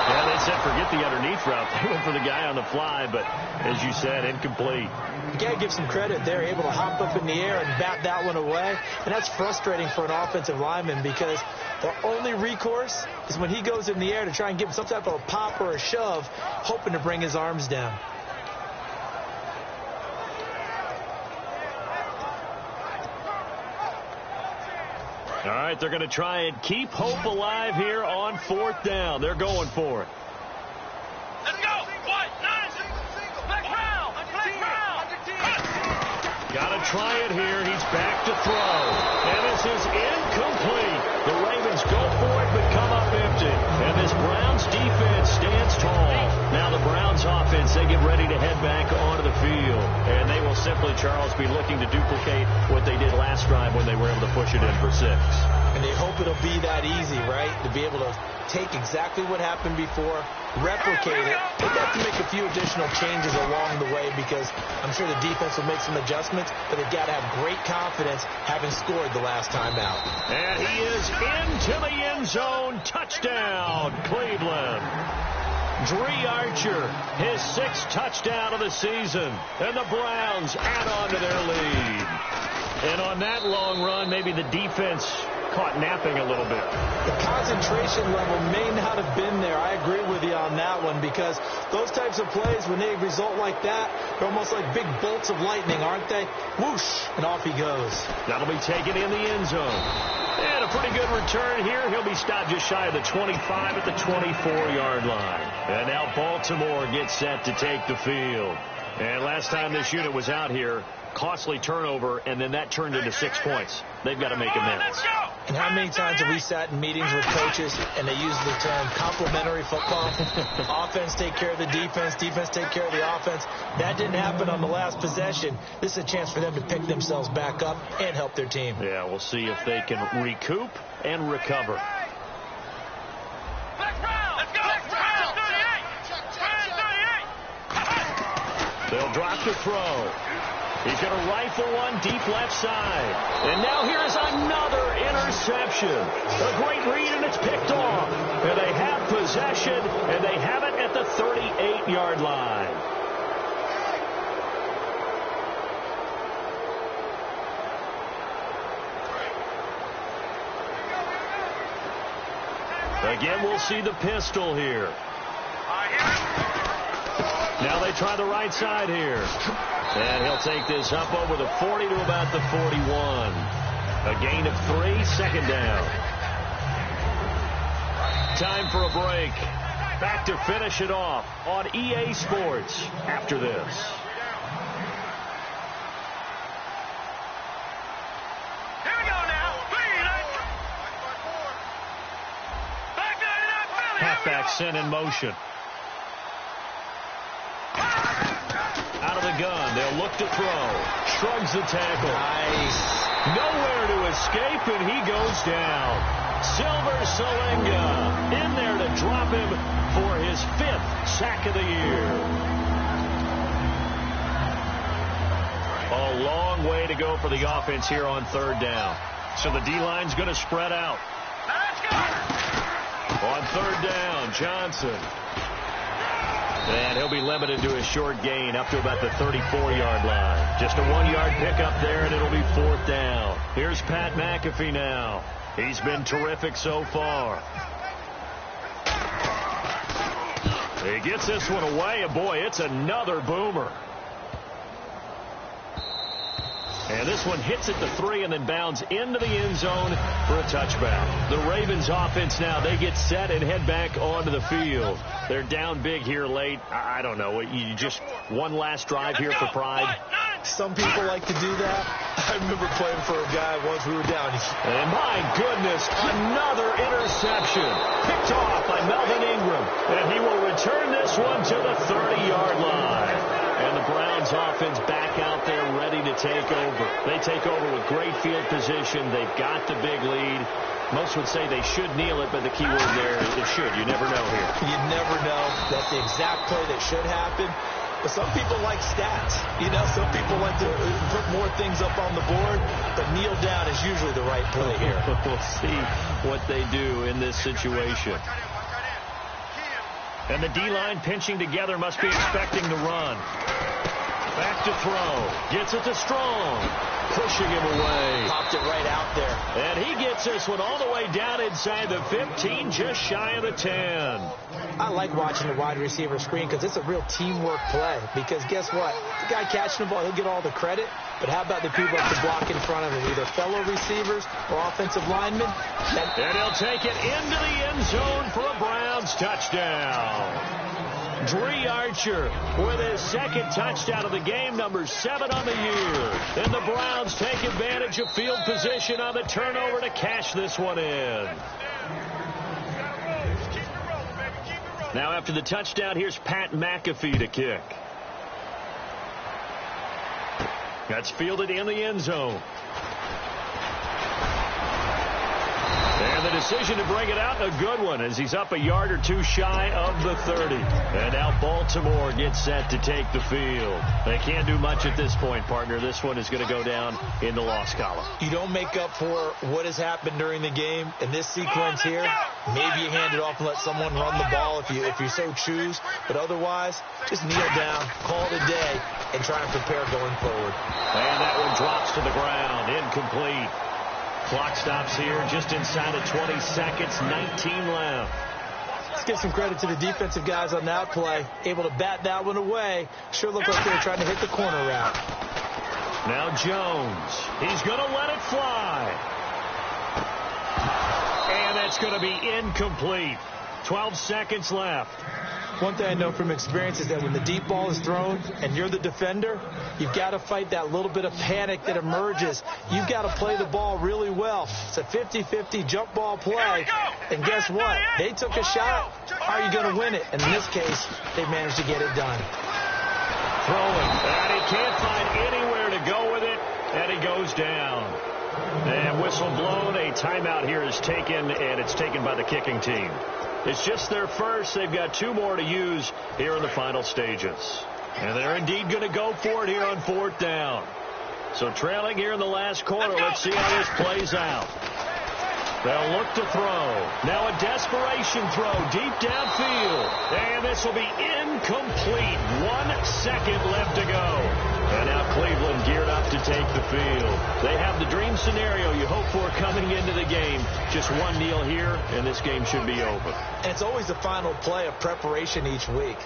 Yeah, they said forget the underneath route. They went for the guy on the fly, but as you said, incomplete. You got to give some credit. They're able to hop up in the air and bat that one away. And that's frustrating for an offensive lineman because their only recourse is when he goes in the air to try and give him some type of a pop or a shove, hoping to bring his arms down. All right, they're going to try and keep hope alive here on 4th down. They're going for it. Let's go. 1, 9, black round. Got to try it here. He's back to throw. And this is incomplete. The Ravens go for it, but come up empty. And this Browns defense stands tall. Now the Browns offense, they get ready to head back onto the field. And they will simply, Charles, be looking to duplicate what they did last drive when they were able to push it in for 6. And they hope it'll be that easy, right? To be able to take exactly what happened before, replicate it. They'd have to make a few additional changes along the way because I'm sure the defense will make some adjustments, but they've got to have great confidence having scored the last time out. And he is into the end zone. Touchdown, Cleveland. Dree Archer, his 6th touchdown of the season. And the Browns add on to their lead. And on that long run, maybe the defense caught napping a little bit. The concentration level may not have been there. I agree with you on that one because those types of plays, when they result like that, they're almost like big bolts of lightning, aren't they? Whoosh, and off he goes. That'll be taken in the end zone. And a pretty good return here. He'll be stopped just shy of the 25 at the 24-yard line. And now Baltimore gets set to take the field. And last time this unit was out here, costly turnover, and then that turned into 6 points. They've got to make amends. And how many times have we sat in meetings with coaches and they use the term complementary football? Offense take care of the defense, defense take care of the offense. That didn't happen on the last possession. This is a chance for them to pick themselves back up and help their team. Yeah, we'll see if they can recoup and recover. They'll drop the throw. He's going to rifle one deep left side. And now here's another interception. A great read, and it's picked off. And they have possession, and they have it at the 38-yard line. Again, we'll see the pistol here. Now they try the right side here. And he'll take this up over the 40 to about the 41. A gain of 3, second down. Time for a break. Back to finish it off on EA Sports after this. Here we go now. Halfback sent in motion. Out of the gun. They'll look to throw. Shrugs the tackle. Nice. Nowhere to escape, and he goes down. Silver Salinga in there to drop him for his 5th sack of the year. A long way to go for the offense here on 3rd down. So the D-line's going to spread out. On 3rd down, Johnson. And he'll be limited to a short gain up to about the 34-yard line. Just a 1-yard pickup there, and it'll be 4th down. Here's Pat McAfee now. He's been terrific so far. He gets this one away, and boy, it's another boomer. And this one hits at the 3 and then bounds into the end zone for a touchback. The Ravens offense now, they get set and head back onto the field. They're down big here late. I don't know. You just one last drive here for pride. Some people like to do that. I remember playing for a guy once we were down. And my goodness, another interception. Picked off by Melvin Ingram. And he will return this one to the 30-yard line. And the Browns offense back out there ready to take over. They take over with great field position. They've got the big lead. Most would say they should kneel it, but the key word there is should. You never know here. You never know. That's the exact play that should happen. But some people like stats. You know, some people like to put more things up on the board, but kneel down is usually the right play here. We'll see what they do in this situation. And the D-line pinching together must be expecting to run. Back to throw. Gets it to Strong. Pushing him away. Popped it right out there. And he gets this one all the way down inside the 15, just shy of the 10. I like watching the wide receiver screen because it's a real teamwork play. Because guess what? The guy catching the ball, he'll get all the credit. But how about the people at the block in front of him, either fellow receivers or offensive linemen? And he'll take it into the end zone for a Browns touchdown. Dree Archer with his 2nd touchdown of the game, number 7 on the year. And the Browns take advantage of field position on the turnover to cash this one in. Now after the touchdown, here's Pat McAfee to kick. That's fielded in the end zone. And the decision to bring it out, a good one, as he's up a yard or two shy of the 30. And now Baltimore gets set to take the field. They can't do much at this point, partner. This one is going to go down in the loss column. You don't make up for what has happened during the game. In this sequence here, maybe you hand it off and let someone run the ball if you so choose. But otherwise, just kneel down, call it a day, and try and prepare going forward. And that one drops to the ground, incomplete. Clock stops here just inside of 20 seconds, 19 left. Let's give some credit to the defensive guys on that play. Able to bat that one away. Sure looked like they were trying to hit the corner route. Now Jones. He's going to let it fly. And that's going to be incomplete. 12 seconds left. One thing I know from experience is that when the deep ball is thrown and you're the defender, you've got to fight that little bit of panic that emerges. You've got to play the ball really well. It's a 50-50 jump ball play. And guess what? They took a shot. How are you going to win it? And in this case, they managed to get it done. Throwing. And he can't find anywhere to go with it. And he goes down. And whistle blown. A timeout here is taken, and it's taken by the kicking team. It's just their first. They've got two more to use here in the final stages. And they're indeed going to go for it here on 4th down. So trailing here in the last quarter. Let's see how this plays out. They'll look to throw. Now a desperation throw deep downfield. And this will be incomplete. 1 second left to go. And now Cleveland geared up to take the field. They have the dream scenario you hope for coming into the game. Just one kneel here, and this game should be over. And it's always the final play of preparation each week.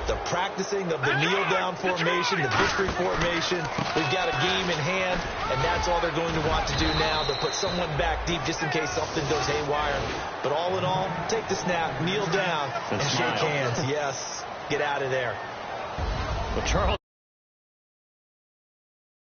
The practicing of the kneel-down formation, the victory formation. We've got a game in hand, and that's all they're going to want to do now, to put someone back deep just in case something goes haywire. But all in all, take the snap, kneel down, and shake hands. Yes, get out of there. But Charles